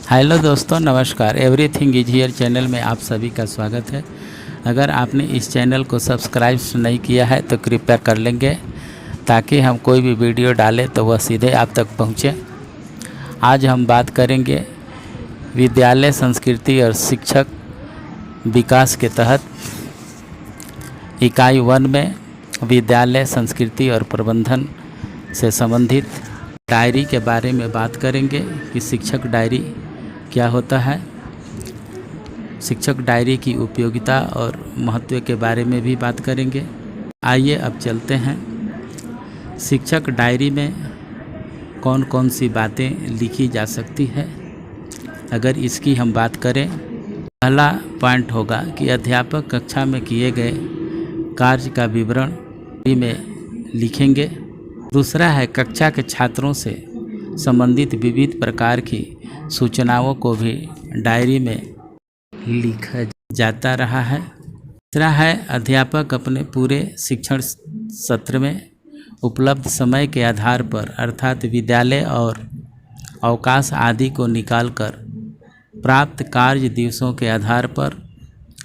Hello दोस्तों, नमस्कार। Everything is here channel में आप सभी का स्वागत है। अगर आपने इस चैनल को सब्सक्राइब नहीं किया है तो कृपया कर लेंगे, ताकि हम कोई भी वीडियो डालें तो वह सीधे आप तक पहुंचे। आज हम बात करेंगे विद्यालय संस्कृति और शिक्षक विकास के तहत इकाई 1 में विद्यालय संस्कृति और प्रबंधन से संबंधित डायरी के बारे में बात करेंगे कि शिक्षक डायरी क्या होता है, शिक्षक डायरी की उपयोगिता और महत्व के बारे में भी बात करेंगे। आइए अब चलते हैं। शिक्षक डायरी में कौन कौन सी बातें लिखी जा सकती है, अगर इसकी हम बात करें। पहला पॉइंट होगा कि अध्यापक कक्षा में किए गए कार्य का विवरण में लिखेंगे। दूसरा है कक्षा के छात्रों से संबंधित विविध प्रकार की सूचनाओं को भी डायरी में लिखा जाता रहा है। तीसरा है अध्यापक अपने पूरे शिक्षण सत्र में उपलब्ध समय के आधार पर अर्थात विद्यालय और अवकाश आदि को निकालकर प्राप्त कार्य दिवसों के आधार पर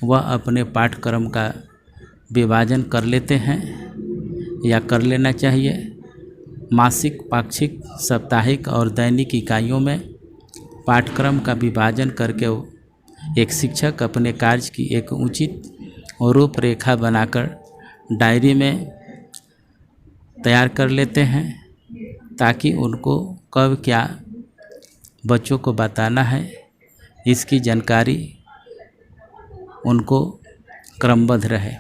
वह अपने पाठ्यक्रम का विभाजन कर लेते हैं या कर लेना चाहिए। मासिक, पाक्षिक, साप्ताहिक और दैनिक इकाइयों में पाठ्यक्रम का विभाजन करके एक शिक्षक अपने कार्य की एक उचित रूपरेखा बनाकर डायरी में तैयार कर लेते हैं, ताकि उनको कब क्या बच्चों को बताना है इसकी जानकारी उनको क्रमबद्ध रहे।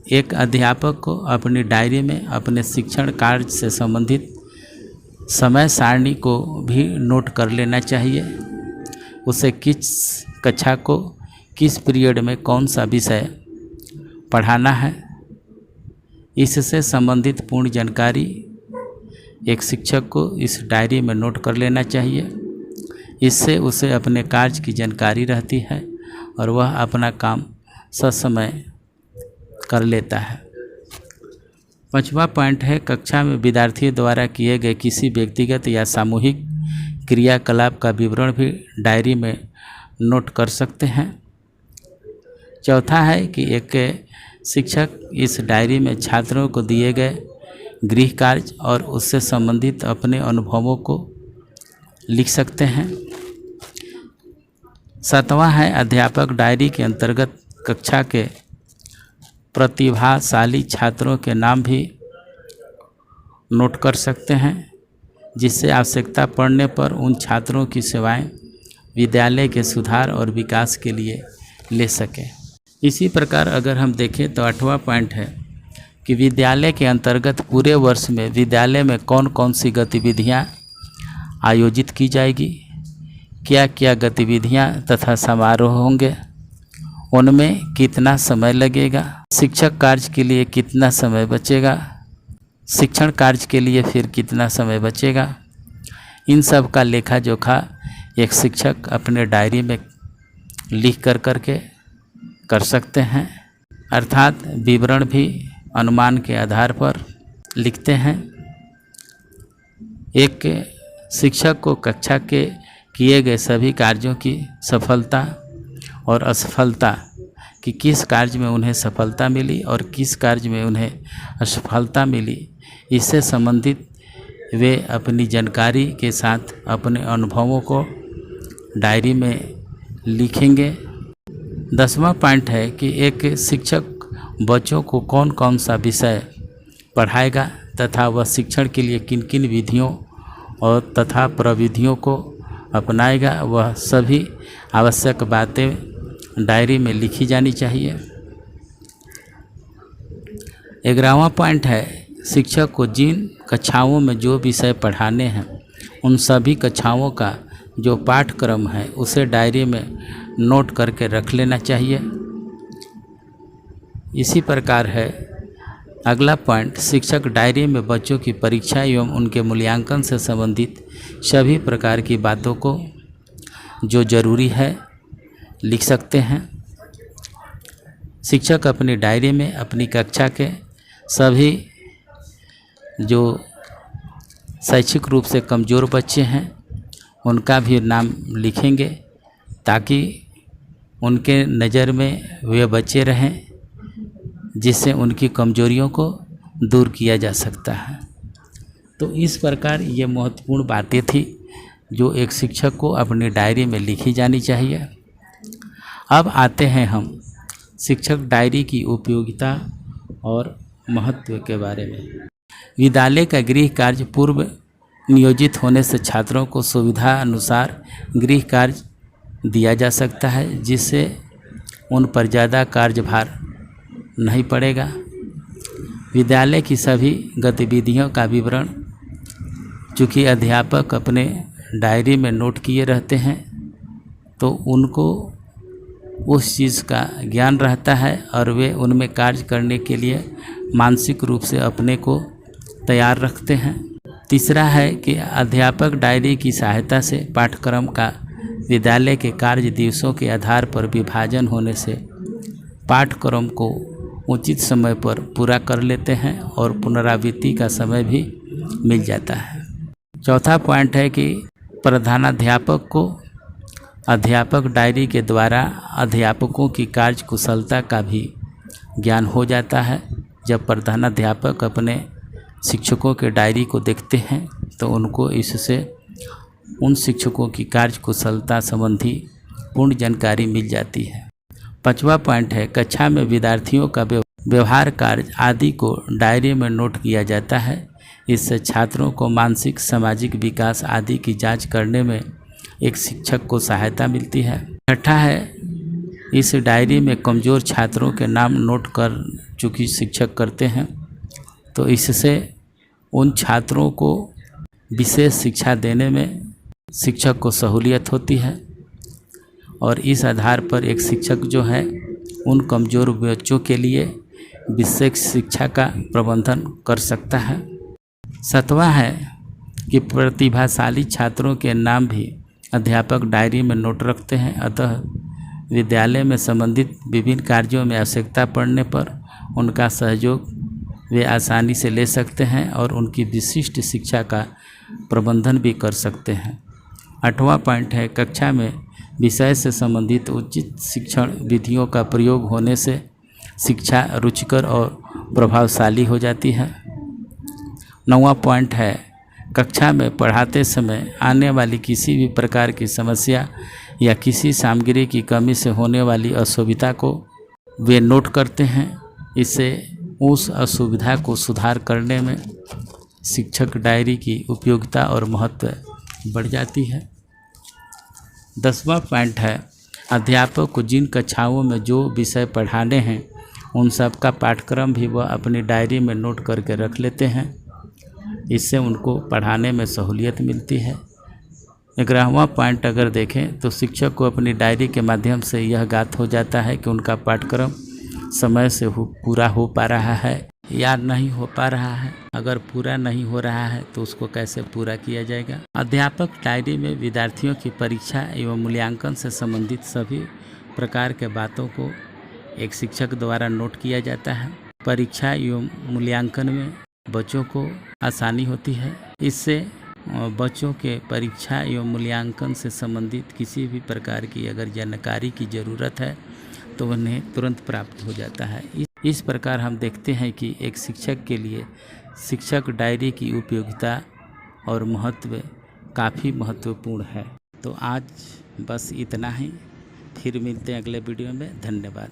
एक अध्यापक को अपनी डायरी में अपने शिक्षण कार्य से संबंधित समय सारणी को भी नोट कर लेना चाहिए। उसे किस कक्षा को किस पीरियड में कौन सा विषय पढ़ाना है, इससे संबंधित पूर्ण जानकारी एक शिक्षक को इस डायरी में नोट कर लेना चाहिए। इससे उसे अपने कार्य की जानकारी रहती है और वह अपना काम ससमय कर लेता है। पांचवा पॉइंट है कक्षा में विद्यार्थियों द्वारा किए गए किसी व्यक्तिगत या सामूहिक क्रियाकलाप का विवरण भी डायरी में नोट कर सकते हैं। चौथा है कि एक शिक्षक इस डायरी में छात्रों को दिए गए गृह कार्य और उससे संबंधित अपने अनुभवों को लिख सकते हैं। सातवां है अध्यापक डायरी के अंतर्गत कक्षा के प्रतिभाशाली छात्रों के नाम भी नोट कर सकते हैं, जिससे आवश्यकता पड़ने पर उन छात्रों की सेवाएं विद्यालय के सुधार और विकास के लिए ले सकें। इसी प्रकार अगर हम देखें तो 8वां पॉइंट है कि विद्यालय के अंतर्गत पूरे वर्ष में विद्यालय में कौन कौन सी गतिविधियां आयोजित की जाएगी, क्या क्या गतिविधियां तथा समारोह होंगे, उनमें कितना समय लगेगा, शिक्षक कार्य के लिए कितना समय बचेगा, शिक्षण कार्य के लिए फिर कितना समय बचेगा। इन सब का लेखा जोखा एक शिक्षक अपने डायरी में लिख करके कर सकते हैं, अर्थात विवरण भी अनुमान के आधार पर लिखते हैं। एक शिक्षक को कक्षा के किए गए सभी कार्यों की सफलता और असफलता कि किस कार्य में उन्हें सफलता मिली और किस कार्य में उन्हें असफलता मिली, इससे संबंधित वे अपनी जानकारी के साथ अपने अनुभवों को डायरी में लिखेंगे। 10वां पॉइंट है कि एक शिक्षक बच्चों को कौन कौन सा विषय पढ़ाएगा तथा वह शिक्षण के लिए किन किन विधियों और तथा प्रविधियों को अपनाएगा, वह सभी आवश्यक बातें डायरी में लिखी जानी चाहिए। 11वां पॉइंट है शिक्षक को जिन कक्षाओं में जो विषय पढ़ाने हैं उन सभी कक्षाओं का जो पाठ्यक्रम है उसे डायरी में नोट करके रख लेना चाहिए। इसी प्रकार है अगला पॉइंट, शिक्षक डायरी में बच्चों की परीक्षा एवं उनके मूल्यांकन से संबंधित सभी प्रकार की बातों को जो जरूरी है लिख सकते हैं। शिक्षक अपनी डायरी में अपनी कक्षा के सभी जो शैक्षिक रूप से कमज़ोर बच्चे हैं उनका भी नाम लिखेंगे ताकि उनके नज़र में वे बचे रहें, जिससे उनकी कमजोरियों को दूर किया जा सकता है। तो इस प्रकार ये महत्वपूर्ण बातें थी जो एक शिक्षक को अपनी डायरी में लिखी जानी चाहिए। अब आते हैं हम शिक्षक डायरी की उपयोगिता और महत्व के बारे में। विद्यालय का गृह कार्य पूर्व नियोजित होने से छात्रों को सुविधा अनुसार गृह कार्य दिया जा सकता है, जिससे उन पर ज़्यादा कार्यभार नहीं पड़ेगा। विद्यालय की सभी गतिविधियों का विवरण चूँकि अध्यापक अपने डायरी में नोट किए रहते हैं, तो उनको उस चीज़ का ज्ञान रहता है और वे उनमें कार्य करने के लिए मानसिक रूप से अपने को तैयार रखते हैं। तीसरा है कि अध्यापक डायरी की सहायता से पाठ्यक्रम का विद्यालय के कार्य दिवसों के आधार पर विभाजन होने से पाठ्यक्रम को उचित समय पर पूरा कर लेते हैं और पुनरावृत्ति का समय भी मिल जाता है। चौथा पॉइंट है कि प्रधानाध्यापक को अध्यापक डायरी के द्वारा अध्यापकों की कार्य कुशलता का भी ज्ञान हो जाता है। जब प्रधानाध्यापक अपने शिक्षकों के डायरी को देखते हैं तो उनको इससे उन शिक्षकों की कार्य कुशलता संबंधी पूर्ण जानकारी मिल जाती है। पांचवा पॉइंट है कक्षा में विद्यार्थियों का व्यवहार कार्य आदि को डायरी में नोट किया जाता है। इससे छात्रों को मानसिक सामाजिक विकास आदि की जांच करने में एक शिक्षक को सहायता मिलती है। छठा है इस डायरी में कमज़ोर छात्रों के नाम नोट कर चूँकि शिक्षक करते हैं, तो इससे उन छात्रों को विशेष शिक्षा देने में शिक्षक को सहूलियत होती है और इस आधार पर एक शिक्षक जो है उन कमज़ोर बच्चों के लिए विशेष शिक्षा का प्रबंधन कर सकता है। सातवां है कि प्रतिभाशाली छात्रों के नाम भी अध्यापक डायरी में नोट रखते हैं, अतः विद्यालय में संबंधित विभिन्न कार्यों में आवश्यकता पड़ने पर उनका सहयोग वे आसानी से ले सकते हैं और उनकी विशिष्ट शिक्षा का प्रबंधन भी कर सकते हैं। आठवां पॉइंट है कक्षा में विषय से संबंधित उचित शिक्षण विधियों का प्रयोग होने से शिक्षा रुचिकर और प्रभावशाली हो जाती है। नौवां पॉइंट है कक्षा में पढ़ाते समय आने वाली किसी भी प्रकार की समस्या या किसी सामग्री की कमी से होने वाली असुविधा को वे नोट करते हैं। इससे उस असुविधा को सुधार करने में शिक्षक डायरी की उपयोगिता और महत्व बढ़ जाती है। 10वां पॉइंट है अध्यापक को जिन कक्षाओं में जो विषय पढ़ाने हैं उन सब का पाठ्यक्रम भी वह अपनी डायरी में नोट करके रख लेते हैं। इससे उनको पढ़ाने में सहूलियत मिलती है। 11वां पॉइंट अगर देखें तो शिक्षक को अपनी डायरी के माध्यम से यह ज्ञात हो जाता है कि उनका पाठ्यक्रम समय से पूरा हो पा रहा है या नहीं हो पा रहा है। अगर पूरा नहीं हो रहा है तो उसको कैसे पूरा किया जाएगा। अध्यापक डायरी में विद्यार्थियों की परीक्षा एवं मूल्यांकन से संबंधित सभी प्रकार के बातों को एक शिक्षक द्वारा नोट किया जाता है। परीक्षा एवं मूल्यांकन में बच्चों को आसानी होती है। इससे बच्चों के परीक्षा एवं मूल्यांकन से संबंधित किसी भी प्रकार की अगर जानकारी की ज़रूरत है तो उन्हें तुरंत प्राप्त हो जाता है। इस प्रकार हम देखते हैं कि एक शिक्षक के लिए शिक्षक डायरी की उपयोगिता और महत्व काफ़ी महत्वपूर्ण है। तो आज बस इतना ही, फिर मिलते हैं अगले वीडियो में। धन्यवाद।